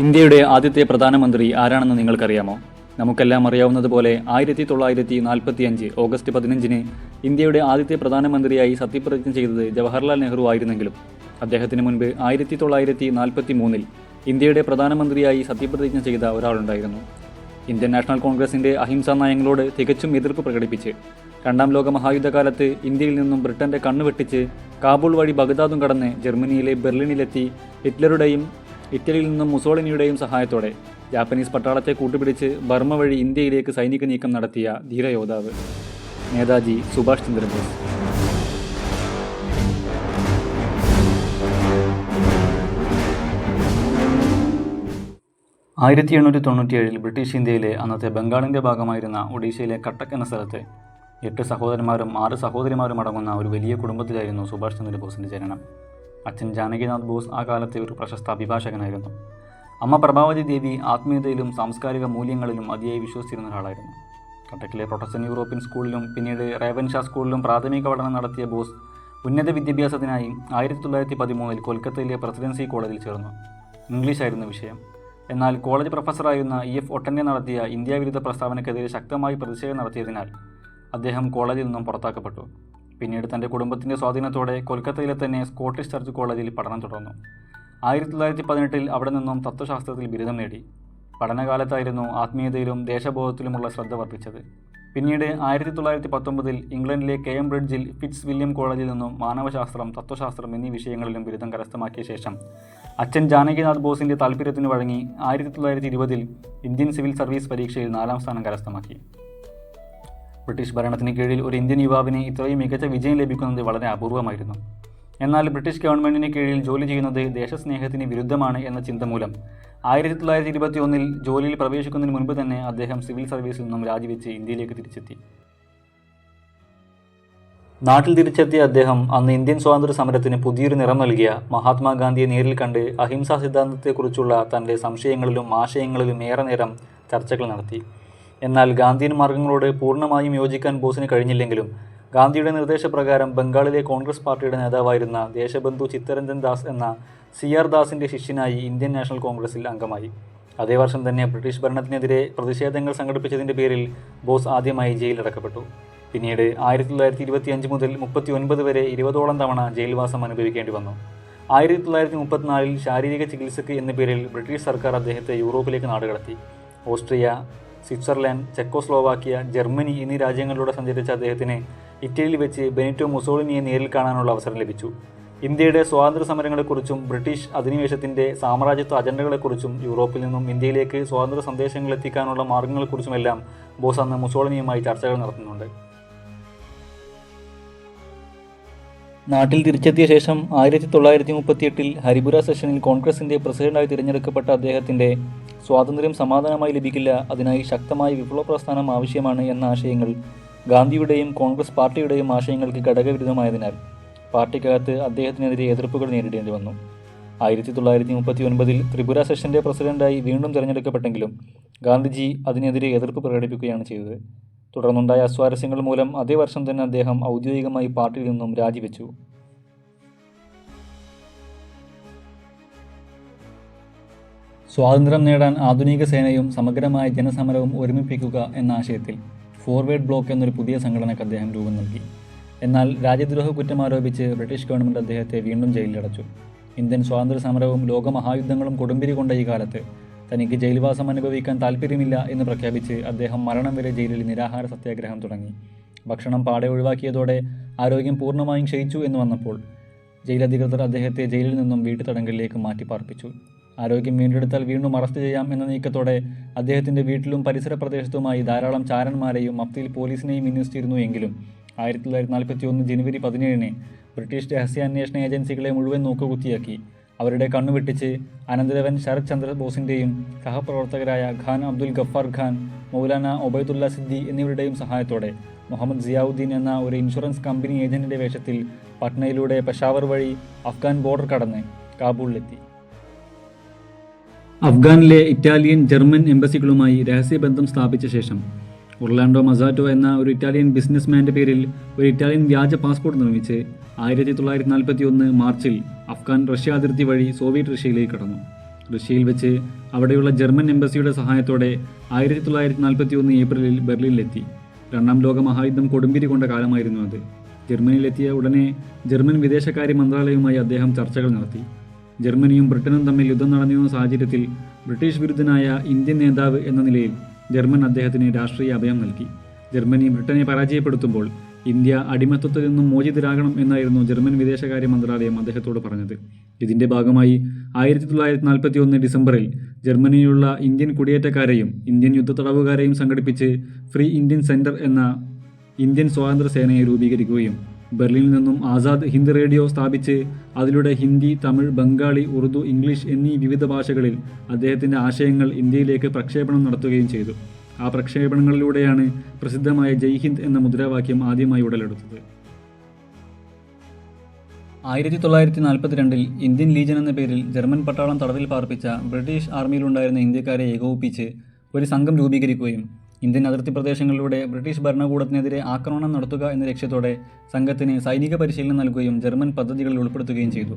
ഇന്ത്യയുടെ ആദ്യത്തെ പ്രധാനമന്ത്രി ആരാണെന്ന് നിങ്ങൾക്കറിയാമോ? നമുക്കെല്ലാം അറിയാവുന്നതുപോലെ 1945 ഓഗസ്റ്റ് 15 ഇന്ത്യയുടെ ആദ്യത്തെ പ്രധാനമന്ത്രിയായി സത്യപ്രതിജ്ഞ ചെയ്തത് ജവഹർലാൽ നെഹ്റു ആയിരുന്നെങ്കിലും അദ്ദേഹത്തിന് മുൻപ് 1943 ഇന്ത്യയുടെ പ്രധാനമന്ത്രിയായി സത്യപ്രതിജ്ഞ ചെയ്ത ഒരാളുണ്ടായിരുന്നു. ഇന്ത്യൻ നാഷണൽ കോൺഗ്രസിൻ്റെ അഹിംസാ നയങ്ങളോട് തികച്ചും എതിർപ്പ് പ്രകടിപ്പിച്ച് രണ്ടാം ലോക മഹായുദ്ധകാലത്ത് ഇന്ത്യയിൽ നിന്നും ബ്രിട്ടൻ്റെ കണ്ണുവെട്ടിച്ച് കാബൂൾ വഴി ബഗ്ദാദും കടന്ന് ജർമ്മനിയിലെ ബെർലിനിലെത്തി ഇറ്റലിയിൽ നിന്നും മുസോളിനിയുടെയും സഹായത്തോടെ ജാപ്പനീസ് പട്ടാളത്തെ കൂട്ടുപിടിച്ച് ബർമ്മ വഴി ഇന്ത്യയിലേക്ക് സൈനിക നീക്കം നടത്തിയ ധീരയോദ്ധാവ് നേതാജി സുഭാഷ് ചന്ദ്രബോസ്. ആയിരത്തി 1897 ബ്രിട്ടീഷ് ഇന്ത്യയിലെ അന്നത്തെ ബംഗാളിൻ്റെ ഭാഗമായിരുന്ന ഒഡീഷയിലെ കട്ടക്ക് എന്ന സ്ഥലത്ത് 8 സഹോദരന്മാരും 6 സഹോദരിമാരും അടങ്ങുന്ന ഒരു വലിയ കുടുംബത്തിലായിരുന്നു സുഭാഷ് ചന്ദ്രബോസിൻ്റെ ജനനം. അച്ഛൻ ജാനകിനാഥ് ബോസ് ആ കാലത്തെ ഒരു പ്രശസ്ത അഭിഭാഷകനായിരുന്നു. അമ്മ പ്രഭാവതി ദേവി ആത്മീയതയിലും സാംസ്കാരിക മൂല്യങ്ങളിലും അതിയായി വിശ്വസിച്ചിരുന്ന ഒരാളായിരുന്നു. കട്ടക്കിലെ പ്രൊട്ടസ്റ്റന്റ് യൂറോപ്യൻ സ്കൂളിലും പിന്നീട് റേവൻഷാ സ്കൂളിലും പ്രാഥമിക പഠനം നടത്തിയ ബോസ് ഉന്നത വിദ്യാഭ്യാസത്തിനായി 1913 കൊൽക്കത്തയിലെ പ്രസിഡൻസി കോളേജിൽ ചേർന്നു. ഇംഗ്ലീഷായിരുന്നു വിഷയം. എന്നാൽ കോളേജ് പ്രൊഫസറായിരുന്ന EF ഒട്ടനെ നടത്തിയ ഇന്ത്യാവിരുദ്ധ പ്രസ്താവനയ്ക്കെതിരെ ശക്തമായി പ്രതിഷേധം നടത്തിയതിനാൽ അദ്ദേഹം കോളേജിൽ നിന്നും പുറത്താക്കപ്പെട്ടു. പിന്നീട് തൻ്റെ കുടുംബത്തിൻ്റെ സ്വാധീനത്തോടെ കൊൽക്കത്തയിലെ തന്നെ സ്കോട്ടിഷ് ചർച്ച് കോളേജിൽ പഠനം തുടർന്നു. 1918 അവിടെ നിന്നും തത്വശാസ്ത്രത്തിൽ ബിരുദം നേടി. പഠനകാലത്തായിരുന്നു ആത്മീയതയിലും ദേശബോധത്തിലുമുള്ള ശ്രദ്ധ വർദ്ധിച്ചത്. പിന്നീട് 1919 ഇംഗ്ലണ്ടിലെ കേംബ്രിഡ്ജിൽ ഫിറ്റ്സ് വില്യം കോളേജിൽ നിന്നും മാനവശാസ്ത്രം, തത്വശാസ്ത്രം എന്നീ വിഷയങ്ങളിലും ബിരുദം കരസ്ഥമാക്കിയ ശേഷം അച്ഛൻ ജാനകിനാഥ് ബോസിൻ്റെ താൽപ്പര്യത്തിന് വഴങ്ങി 1920 ഇന്ത്യൻ സിവിൽ സർവീസ് പരീക്ഷയിൽ 4ാം സ്ഥാനം കരസ്ഥമാക്കി. ബ്രിട്ടീഷ് ഭരണത്തിന് കീഴിൽ ഒരു ഇന്ത്യൻ യുവാവിന് ഇത്രയും മികച്ച വിജയം ലഭിക്കുന്നത് വളരെ അപൂർവമായിരുന്നു. എന്നാൽ ബ്രിട്ടീഷ് ഗവൺമെൻറ്റിന് കീഴിൽ ജോലി ചെയ്യുന്നത് ദേശസ്നേഹത്തിന് വിരുദ്ധമാണ് എന്ന ചിന്ത മൂലം 1921 ജോലിയിൽ പ്രവേശിക്കുന്നതിന് മുൻപ് തന്നെ അദ്ദേഹം സിവിൽ സർവീസിൽ നിന്നും രാജിവെച്ച് ഇന്ത്യയിലേക്ക് തിരിച്ചെത്തി. നാട്ടിൽ തിരിച്ചെത്തിയ അദ്ദേഹം അന്ന് ഇന്ത്യൻ സ്വാതന്ത്ര്യ സമരത്തിന് പുതിയൊരു നിറം നൽകിയ മഹാത്മാഗാന്ധിയെ നേരിൽ കണ്ട് അഹിംസാ സിദ്ധാന്തത്തെക്കുറിച്ചുള്ള തൻ്റെ സംശയങ്ങളിലും ആശയങ്ങളിലും ഏറെ നേരം ചർച്ചകൾ നടത്തി. എന്നാൽ ഗാന്ധിയൻ മാർഗങ്ങളോട് പൂർണ്ണമായും യോജിക്കാൻ ബോസിന് കഴിഞ്ഞില്ലെങ്കിലും ഗാന്ധിയുടെ നിർദ്ദേശപ്രകാരം ബംഗാളിലെ കോൺഗ്രസ് പാർട്ടിയുടെ നേതാവായിരുന്ന ദേശബന്ധു ചിത്തരഞ്ജൻ ദാസ് എന്ന CR ദാസിൻ്റെ ശിഷ്യനായി ഇന്ത്യൻ നാഷണൽ കോൺഗ്രസിൽ അംഗമായി. അതേ വർഷം തന്നെ ബ്രിട്ടീഷ് ഭരണത്തിനെതിരെ പ്രതിഷേധങ്ങൾ സംഘടിപ്പിച്ചതിൻ്റെ പേരിൽ ബോസ് ആദ്യമായി ജയിലിലടക്കപ്പെട്ടു. പിന്നീട് 1925 മുതൽ 39 വരെ 20ഓളം തവണ ജയിൽവാസം അനുഭവിക്കേണ്ടി വന്നു. 1934 ശാരീരിക ചികിത്സയ്ക്ക് എന്ന പേരിൽ ബ്രിട്ടീഷ് സർക്കാർ അദ്ദേഹത്തെ യൂറോപ്പിലേക്ക് നാടുകടത്തി. ഓസ്ട്രിയ, സ്വിറ്റ്സർലാൻഡ്, ചെക്കോസ്ലോവാക്കിയ, ജർമ്മനി എന്നീ രാജ്യങ്ങളിലൂടെ സഞ്ചരിച്ച അദ്ദേഹത്തിന് ഇറ്റലിയിൽ വെച്ച് ബെനിറ്റോ മുസോളിനിയെ നേരിൽ കാണാനുള്ള അവസരം ലഭിച്ചു. ഇന്ത്യയുടെ സ്വാതന്ത്ര്യ സമരങ്ങളെക്കുറിച്ചും ബ്രിട്ടീഷ് അധിനിവേശത്തിൻ്റെ സാമ്രാജ്യത്വ അജണ്ടകളെക്കുറിച്ചും യൂറോപ്പിൽ നിന്നും ഇന്ത്യയിലേക്ക് സ്വാതന്ത്ര്യ സന്ദേശങ്ങൾ എത്തിക്കാനുള്ള മാർഗങ്ങളെക്കുറിച്ചുമെല്ലാം ബോസ് അന്ന് മുസോളിനിയുമായി ചർച്ചകൾ നടത്തുന്നുണ്ട്. നാട്ടിൽ തിരിച്ചെത്തിയ ശേഷം 1938 ഹരിപുര സെഷനിൽ കോൺഗ്രസിൻ്റെ പ്രസിഡന്റായി തിരഞ്ഞെടുക്കപ്പെട്ട അദ്ദേഹത്തിൻ്റെ സ്വാതന്ത്ര്യം സമാധാനമായി ലഭിക്കില്ല, അതിനായി ശക്തമായ വിപ്ലവ പ്രസ്ഥാനം ആവശ്യമാണ് എന്ന ആശയങ്ങൾ ഗാന്ധിയുടെയും കോൺഗ്രസ് പാർട്ടിയുടെയും ആശയങ്ങൾക്ക് ഘടകവിരുദ്ധമായതിനാൽ പാർട്ടിക്കകത്ത് അദ്ദേഹത്തിനെതിരെ എതിർപ്പുകൾ നേരിടേണ്ടി വന്നു. 1939 ത്രിപുര സെഷൻ്റെ പ്രസിഡന്റായി വീണ്ടും തിരഞ്ഞെടുക്കപ്പെട്ടെങ്കിലും ഗാന്ധിജി അതിനെതിരെ എതിർപ്പ് പ്രകടിപ്പിക്കുകയാണ് ചെയ്തത്. തുടർന്നുണ്ടായ അസ്വാരസ്യങ്ങൾ മൂലം അതേ വർഷം തന്നെ അദ്ദേഹം ഔദ്യോഗികമായി പാർട്ടിയിൽ നിന്നും രാജിവെച്ചു. സ്വാതന്ത്ര്യം നേടാൻ ആധുനിക സേനയും സമഗ്രമായ ജനസമരവും ഒരുമിപ്പിക്കുക എന്ന ആശയത്തിൽ ഫോർവേഡ് ബ്ലോക്ക് എന്നൊരു പുതിയ സംഘടനയ്ക്ക് അദ്ദേഹം രൂപം നൽകി. എന്നാൽ രാജ്യദ്രോഹ കുറ്റം ആരോപിച്ച് ബ്രിട്ടീഷ് ഗവൺമെൻറ് അദ്ദേഹത്തെ വീണ്ടും ജയിലിലടച്ചു. ഇന്ത്യൻ സ്വാതന്ത്ര്യ സമരവും ലോകമഹായുദ്ധങ്ങളും കൊടുമ്പിരി കൊണ്ട ഈ കാലത്ത് തനിക്ക് ജയിൽവാസം അനുഭവിക്കാൻ താല്പര്യമില്ല എന്ന് പ്രഖ്യാപിച്ച് അദ്ദേഹം മരണം വരെ ജയിലിൽ നിരാഹാര സത്യാഗ്രഹം തുടങ്ങി. ഭക്ഷണം പാടെ ഒഴിവാക്കിയതോടെ ആരോഗ്യം പൂർണ്ണമായും ക്ഷയിച്ചു എന്ന് വന്നപ്പോൾ ജയിലധികൃതർ അദ്ദേഹത്തെ ജയിലിൽ നിന്നും വീട്ടുതടങ്കലിലേക്ക് മാറ്റിപ്പാർപ്പിച്ചു. ആരോഗ്യം വീണ്ടെടുത്താൽ വീണ്ടും അറസ്റ്റ് ചെയ്യാം എന്ന നീക്കത്തോടെ അദ്ദേഹത്തിൻ്റെ വീട്ടിലും പരിസര പ്രദേശത്തുമായി ധാരാളം ചാരന്മാരെയും മഫ്തിയിൽ പോലീസിനെയും വിന്യസിച്ചിരുന്നു. എങ്കിലും 1941 ജനുവരി 17 ബ്രിട്ടീഷ് രഹസ്യാന്വേഷണ ഏജൻസികളെ മുഴുവൻ നോക്കുകുത്തിയാക്കി അവരുടെ കണ്ണുവെട്ടിച്ച് അനന്തരവൻ ശരത് ചന്ദ്ര ബോസിൻ്റെയും സഹപ്രവർത്തകരായ ഖാൻ അബ്ദുൽ ഗഫാർ ഖാൻ, മൗലാന ഒബൈദുള്ള സിദ്ദി എന്നിവരുടെയും സഹായത്തോടെ മുഹമ്മദ് സിയാവുദ്ദീൻ എന്ന ഒരു ഇൻഷുറൻസ് കമ്പനി ഏജന്റിൻ്റെ വേഷത്തിൽ പട്നയിലൂടെ പെഷാവർ വഴി അഫ്ഗാൻ ബോർഡർ കടന്ന് കാബൂളിലെത്തി. അഫ്ഗാനിലെ ഇറ്റാലിയൻ, ജർമ്മൻ എംബസികളുമായി രഹസ്യബന്ധം സ്ഥാപിച്ച ശേഷം ഒർലാൻഡോ മസാറ്റോ എന്ന ഒരു ഇറ്റാലിയൻ ബിസിനസ്മാൻ്റെ പേരിൽ ഒരു ഇറ്റാലിയൻ വ്യാജ പാസ്പോർട്ട് നിർമ്മിച്ച് 1941 മാർച്ചിൽ അഫ്ഗാൻ റഷ്യ അതിർത്തി വഴി സോവിയറ്റ് റഷ്യയിലേക്ക് കടന്നു. റഷ്യയിൽ വെച്ച് അവിടെയുള്ള ജർമ്മൻ എംബസിയുടെ സഹായത്തോടെ 1941 ഏപ്രിലിൽ ബെർലിനിലെത്തി. രണ്ടാം ലോക മഹായുദ്ധം കൊടുമ്പിരി കൊണ്ട കാലമായിരുന്നു അത്. ജർമ്മനിയിലെത്തിയ ഉടനെ ജർമ്മൻ വിദേശകാര്യ മന്ത്രാലയവുമായി അദ്ദേഹം ചർച്ചകൾ നടത്തി. ജർമ്മനിയും ബ്രിട്ടനും തമ്മിൽ യുദ്ധം നടന്നിരുന്ന സാഹചര്യത്തിൽ ബ്രിട്ടീഷ് വിരുദ്ധനായ ഇന്ത്യൻ നേതാവ് എന്ന നിലയിൽ ജർമ്മൻ അദ്ദേഹത്തിന് രാഷ്ട്രീയ അഭയം നൽകി. ജർമ്മനി ബ്രിട്ടനെ പരാജയപ്പെടുത്തുമ്പോൾ ഇന്ത്യ അടിമത്തത്തിൽ നിന്നും മോചിതരാകണം എന്നായിരുന്നു ജർമ്മൻ വിദേശകാര്യ മന്ത്രാലയം അദ്ദേഹത്തോട് പറഞ്ഞത്. ഇതിൻ്റെ ഭാഗമായി 1941 ഡിസംബറിൽ ജർമ്മനിയിലുള്ള ഇന്ത്യൻ കുടിയേറ്റക്കാരെയും ഇന്ത്യൻ യുദ്ധത്തടവുകാരെയും സംഘടിപ്പിച്ച് ഫ്രീ ഇന്ത്യൻ സെൻറ്റർ എന്ന ഇന്ത്യൻ സ്വാതന്ത്ര്യ സേനയെ രൂപീകരിക്കുകയും ബെർലിനിൽ നിന്നും ആസാദ് ഹിന്ദ് റേഡിയോ സ്ഥാപിച്ച് അതിലൂടെ ഹിന്ദി, തമിഴ്, ബംഗാളി, ഉറുദു, ഇംഗ്ലീഷ് എന്നീ വിവിധ ഭാഷകളിൽ അദ്ദേഹത്തിൻ്റെ ആശയങ്ങൾ ഇന്ത്യയിലേക്ക് പ്രക്ഷേപണം നടത്തുകയും ചെയ്തു. ആ പ്രക്ഷേപണങ്ങളിലൂടെയാണ് പ്രസിദ്ധമായ ജയ് ഹിന്ദ് എന്ന മുദ്രാവാക്യം ആദ്യമായി ഉടലെടുത്തത്. 1942 ഇന്ത്യൻ ലീജൻ എന്ന പേരിൽ ജർമ്മൻ പട്ടാളം തടവിൽ പാർപ്പിച്ച ബ്രിട്ടീഷ് ആർമിയിലുണ്ടായിരുന്ന ഇന്ത്യക്കാരെ ഏകോപിപ്പിച്ച് ഒരു സംഘം രൂപീകരിക്കുകയും ഇന്ത്യൻ അതിർത്തി പ്രദേശങ്ങളിലൂടെ ബ്രിട്ടീഷ് ഭരണകൂടത്തിനെതിരെ ആക്രമണം നടത്തുക എന്ന ലക്ഷ്യത്തോടെ സംഘത്തിന് സൈനിക പരിശീലനം നൽകുകയും ജർമ്മൻ പദ്ധതികളിൽ ഉൾപ്പെടുത്തുകയും ചെയ്തു.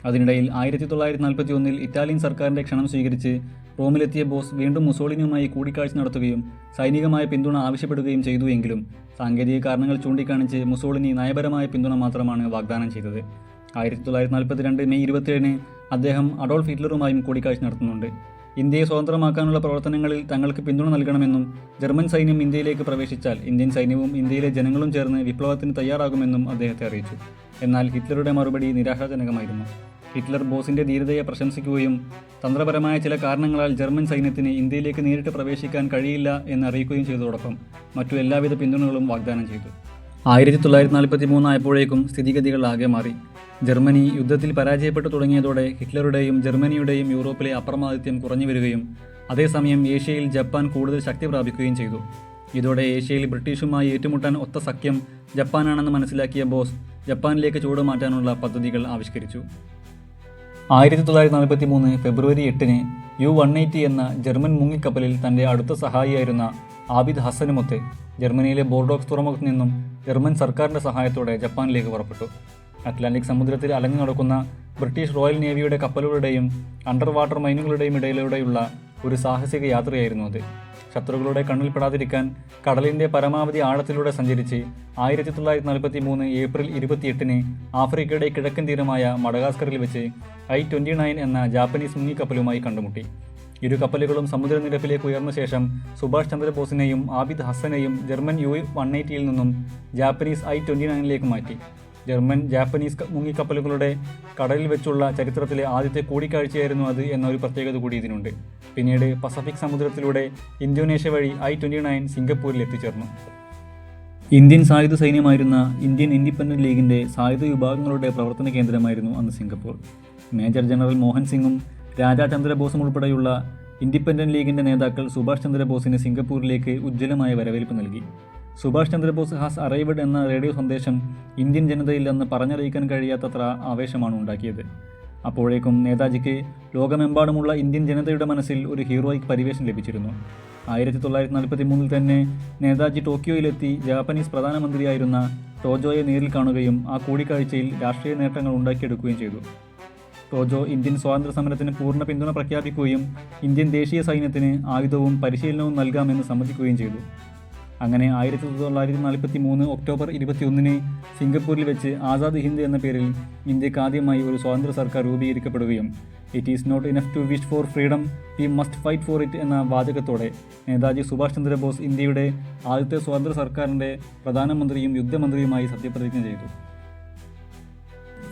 അതിനിടയിൽ 1941 ഇറ്റാലിയൻ സർക്കാരിൻ്റെ ക്ഷണം സ്വീകരിച്ച് റോമിലെത്തിയ ബോസ് വീണ്ടും മുസോളിനിയുമായി കൂടിക്കാഴ്ച നടത്തുകയും സൈനികമായ പിന്തുണ ആവശ്യപ്പെടുകയും ചെയ്തു. എങ്കിലും സാങ്കേതിക കാരണങ്ങൾ ചൂണ്ടിക്കാണിച്ച് മുസോളിനി നയപരമായ പിന്തുണ മാത്രമാണ് വാഗ്ദാനം ചെയ്തത്. 1942 മെയ് 27 അദ്ദേഹം അഡോൾഫ് ഹിറ്റ്ലറുമായും കൂടിക്കാഴ്ച നടത്തുന്നുണ്ട്. ഇന്ത്യയെ സ്വതന്ത്രമാക്കാനുള്ള പ്രവർത്തനങ്ങളിൽ തങ്ങൾക്ക് പിന്തുണ നൽകണമെന്നും ജർമ്മൻ സൈന്യം ഇന്ത്യയിലേക്ക് പ്രവേശിച്ചാൽ ഇന്ത്യൻ സൈന്യവും ഇന്ത്യയിലെ ജനങ്ങളും ചേർന്ന് വിപ്ലവത്തിന് തയ്യാറാകുമെന്നും അദ്ദേഹത്തെ അറിയിച്ചു. എന്നാൽ ഹിറ്റ്ലറുടെ മറുപടി നിരാശാജനകമായിരുന്നു. ഹിറ്റ്ലർ ബോസിൻ്റെ ധീരതയെ പ്രശംസിക്കുകയും തന്ത്രപരമായ ചില കാരണങ്ങളാൽ ജർമ്മൻ സൈന്യത്തിന് ഇന്ത്യയിലേക്ക് നേരിട്ട് പ്രവേശിക്കാൻ കഴിയില്ല എന്ന് അറിയിക്കുകയും ചെയ്തതോടൊപ്പം മറ്റു എല്ലാവിധ പിന്തുണകളും വാഗ്ദാനം ചെയ്തു. 1943 ആയപ്പോഴേക്കും സ്ഥിതിഗതികൾ ആകെ മാറി. ജർമ്മനി യുദ്ധത്തിൽ പരാജയപ്പെട്ടു തുടങ്ങിയതോടെ ഹിറ്റ്ലറുടെയും ജർമ്മനിയുടെയും യൂറോപ്പിലെ അപ്രമാദിത്യം കുറഞ്ഞു വരികയും അതേസമയം ഏഷ്യയിൽ ജപ്പാൻ കൂടുതൽ ശക്തി പ്രാപിക്കുകയും ചെയ്തു. ഇതോടെ ഏഷ്യയിൽ ബ്രിട്ടീഷുമായി ഏറ്റുമുട്ടാൻ ഒത്ത സഖ്യം ജപ്പാനാണെന്ന് മനസ്സിലാക്കിയ ബോസ് ജപ്പാനിലേക്ക് ചുവടുമാറ്റാനുള്ള പദ്ധതികൾ ആവിഷ്കരിച്ചു. 1943 ഫെബ്രുവരി 8 U-180 എന്ന ജർമ്മൻ മുങ്ങിക്കപ്പലിൽ തൻ്റെ അടുത്ത സഹായിയായിരുന്ന ആബിദ് ഹസനുമൊത്ത് ജർമ്മനിയിലെ ബോർഡോക്സ് തുറമുഖത്ത് നിന്നും ജർമ്മൻ സർക്കാരിൻ്റെ സഹായത്തോടെ ജപ്പാനിലേക്ക് പുറപ്പെട്ടു. അറ്റ്ലാന്റിക് സമുദ്രത്തിൽ അലഞ്ഞു നടക്കുന്ന ബ്രിട്ടീഷ് റോയൽ നേവിയുടെ കപ്പലുകളുടെയും അണ്ടർ വാട്ടർ മൈനുകളുടെയും ഇടയിലൂടെയുള്ള ഒരു സാഹസിക യാത്രയായിരുന്നു അത്. ശത്രുക്കളുടെ കണ്ണിൽപ്പെടാതിരിക്കാൻ കടലിൻ്റെ പരമാവധി ആഴത്തിലൂടെ സഞ്ചരിച്ച് 1943 ഏപ്രിൽ 28 ആഫ്രിക്കയുടെ കിഴക്കൻ തീരമായ മഡഗാസ്കറിൽ വെച്ച് I-29 എന്ന ജാപ്പനീസ് മുങ്ങിക്കപ്പലുമായി കണ്ടുമുട്ടി. ഇരു കപ്പലുകളും സമുദ്രനിരപ്പിലേക്ക് ഉയർന്ന ശേഷം സുഭാഷ് ചന്ദ്രബോസിനെയും ആബിദ് ഹസനെയും ജർമ്മൻ U-180 നിന്നും ജാപ്പനീസ് I-29 മാറ്റി. ജാപ്പനീസ് മുങ്ങിക്കപ്പലുകളുടെ കടലിൽ വെച്ചുള്ള ചരിത്രത്തിലെ ആദ്യത്തെ കൂടിക്കാഴ്ചയായിരുന്നു അത് എന്നൊരു പ്രത്യേകത കൂടി ഇതിനുണ്ട്. പിന്നീട് പസഫിക് സമുദ്രത്തിലൂടെ ഇന്തോനേഷ്യ വഴി I-29 സിംഗപ്പൂരിൽ എത്തിച്ചേർന്നു. ഇന്ത്യൻ സായുധ സൈന്യമായിരുന്ന ഇന്ത്യൻ ഇൻഡിപെൻഡൻറ്റ് ലീഗിൻ്റെ സായുധ വിഭാഗങ്ങളുടെ പ്രവർത്തന കേന്ദ്രമായിരുന്നു അന്ന് സിംഗപ്പൂർ. മേജർ ജനറൽ മോഹൻ സിംഗും രാജാ ചന്ദ്രബോസും ഉൾപ്പെടെയുള്ള ഇൻഡിപെൻഡൻറ്റ് ലീഗിൻ്റെ നേതാക്കൾ സുഭാഷ് ചന്ദ്രബോസിന് സിംഗപ്പൂരിലേക്ക് ഉജ്ജ്വലമായ വരവേൽപ്പ് നൽകി. സുഭാഷ് ചന്ദ്രബോസ് ഹാസ് അറൈവഡ് എന്ന റേഡിയോ സന്ദേശം ഇന്ത്യൻ ജനതയിൽ അന്ന് പറഞ്ഞറിയിക്കാൻ കഴിയാത്തത്ര ആവേശമാണ് ഉണ്ടാക്കിയത്. അപ്പോഴേക്കും നേതാജിക്ക് ലോകമെമ്പാടുമുള്ള ഇന്ത്യൻ ജനതയുടെ മനസ്സിൽ ഒരു ഹീറോയിക് പരിവേഷം ലഭിച്ചിരുന്നു. 1943 തന്നെ നേതാജി ടോക്കിയോയിലെത്തി ജാപ്പനീസ് പ്രധാനമന്ത്രിയായിരുന്ന ടോജോയെ നേരിൽ കാണുകയും ആ കൂടിക്കാഴ്ചയിൽ രാഷ്ട്രീയ നേട്ടങ്ങൾ ഉണ്ടാക്കിയെടുക്കുകയും ചെയ്തു. ടോജോ ഇന്ത്യൻ സ്വാതന്ത്ര്യ സമരത്തിന് പൂർണ്ണ പിന്തുണ പ്രഖ്യാപിക്കുകയും ഇന്ത്യൻ ദേശീയ സൈന്യത്തിന് ആയുധവും പരിശീലനവും നൽകാമെന്ന് സമ്മതിക്കുകയും ചെയ്തു. അങ്ങനെ 1943 ഒക്ടോബർ 21 സിംഗപ്പൂരിൽ വെച്ച് ആസാദ് ഹിന്ദ് എന്ന പേരിൽ ഇന്ത്യക്ക് ആദ്യമായി ഒരു സ്വതന്ത്ര സർക്കാർ രൂപീകരിക്കപ്പെടുകയും it is not enough to wish for freedom, we must fight for it എന്ന വാചകത്തോടെ നേതാജി സുഭാഷ് ചന്ദ്രബോസ് ഇന്ത്യയുടെ ആദ്യത്തെ സ്വതന്ത്ര സർക്കാരിൻ്റെ പ്രധാനമന്ത്രിയും യുദ്ധമന്ത്രിയുമായി സത്യപ്രതിജ്ഞ ചെയ്തു.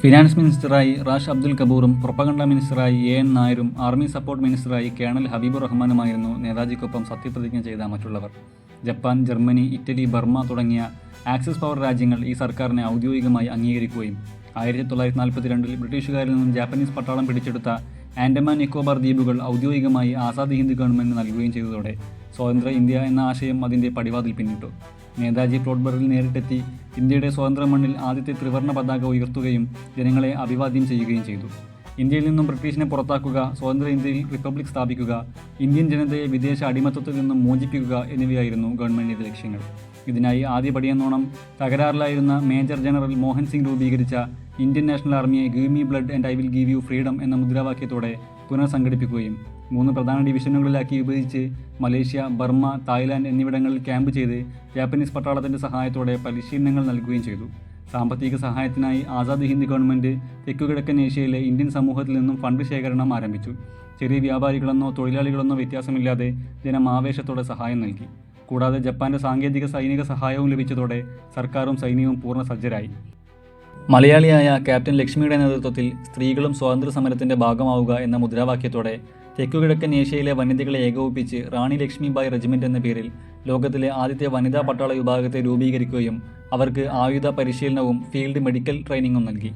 ഫിനാൻസ് മിനിസ്റ്ററായി റാഷ് അബ്ദുൽ കപൂറും പ്രൊപ്പഗണ്ട മിനിസ്റ്ററായി A.N. നായരും ആർമി സപ്പോർട്ട് മിനിസ്റ്ററായി കേണൽ ഹബീബുർ റഹ്മാനുമായിരുന്നു നേതാജിക്കൊപ്പം സത്യപ്രതിജ്ഞ ചെയ്ത മറ്റുള്ളവർ. ജപ്പാൻ, ജർമ്മനി, ഇറ്റലി, ബർമ്മ തുടങ്ങിയ ആക്സിസ് പവർ രാജ്യങ്ങൾ ഈ സർക്കാരിനെ ഔദ്യോഗികമായി അംഗീകരിക്കുകയും 1942 ബ്രിട്ടീഷുകാരിൽ നിന്നും ജാപ്പനീസ് പട്ടാളം പിടിച്ചെടുത്ത ആൻഡമാൻ നിക്കോബാർ ദ്വീപുകൾ ഔദ്യോഗികമായി ആസാദ് ഹിന്ദ് ഗവൺമെൻറ് നൽകുകയും ചെയ്തതോടെ സ്വതന്ത്ര ഇന്ത്യ എന്ന ആശയം അതിൻ്റെ പടിവാതിൽ പിന്നിട്ടു. നേതാജി പ്ലോട്ട്ബറിൽ നേരിട്ടെത്തി ഇന്ത്യയുടെ സ്വതന്ത്ര മണ്ണിൽ ആദ്യത്തെ ത്രിവർണ്ണ പതാക ഉയർത്തുകയും ജനങ്ങളെ അഭിവാദ്യം ചെയ്യുകയും ചെയ്തു. ഇന്ത്യയിൽ നിന്നും ബ്രിട്ടീഷിനെ പുറത്താക്കുക, സ്വതന്ത്ര ഇന്ത്യയിൽ റിപ്പബ്ലിക് സ്ഥാപിക്കുക, ഇന്ത്യൻ ജനതയെ വിദേശ അടിമത്തത്തിൽ നിന്നും മോചിപ്പിക്കുക എന്നിവയായിരുന്നു ഗവൺമെൻറ്റിൻ്റെ ലക്ഷ്യങ്ങൾ. ഇതിനായി ആദ്യപടിയെന്നോണം തകരാറിലായിരുന്ന മേജർ ജനറൽ മോഹൻ സിംഗ് രൂപീകരിച്ച ഇന്ത്യൻ നാഷണൽ ആർമിയെ give me blood and I will give you freedom എന്ന മുദ്രാവാക്യത്തോടെ പുനർസംഘടിപ്പിക്കുകയും 3 പ്രധാന ഡിവിഷനുകളിലാക്കി വിഭജിച്ച് മലേഷ്യ, ബർമ്മ, തായ്ലാൻഡ് എന്നിവിടങ്ങളിൽ ക്യാമ്പ് ചെയ്ത് ജാപ്പനീസ് പട്ടാളത്തിൻ്റെ സഹായത്തോടെ പരിശീലനങ്ങൾ നൽകുകയും ചെയ്തു. സാമ്പത്തിക സഹായത്തിനായി ആസാദ് ഹിന്ദ് ഗവൺമെൻറ് തെക്കുകിഴക്കൻ ഏഷ്യയിലെ ഇന്ത്യൻ സമൂഹത്തിൽ നിന്നും ഫണ്ട് ശേഖരണം ആരംഭിച്ചു. ചെറിയ വ്യാപാരികളെന്നോ തൊഴിലാളികളെന്നോ വ്യത്യാസമില്ലാതെ ജനം ആവേശത്തോടെ സഹായം നൽകി. കൂടാതെ ജപ്പാന്റെ സാങ്കേതിക സൈനിക സഹായവും ലഭിച്ചതോടെ സർക്കാരും സൈന്യവും പൂർണ്ണ സജ്ജരായി. മലയാളിയായ ക്യാപ്റ്റൻ ലക്ഷ്മിയുടെ നേതൃത്വത്തിൽ സ്ത്രീകളും സ്വാതന്ത്ര്യ സമരത്തിൻ്റെ ഭാഗമാവുക എന്ന മുദ്രാവാക്യത്തോടെ തെക്കുകിഴക്കൻ ഏഷ്യയിലെ വനിതകളെ ഏകോപിപ്പിച്ച് റാണി ലക്ഷ്മിബായ് റെജിമെൻ്റ് എന്ന പേരിൽ ലോകത്തിലെ ആദ്യത്തെ വനിതാ പട്ടാള വിഭാഗത്തെ രൂപീകരിക്കുകയും അവർക്ക് ആയുധ പരിശീലനവും ഫീൽഡ് മെഡിക്കൽ ട്രെയിനിങ്ങും നൽകി.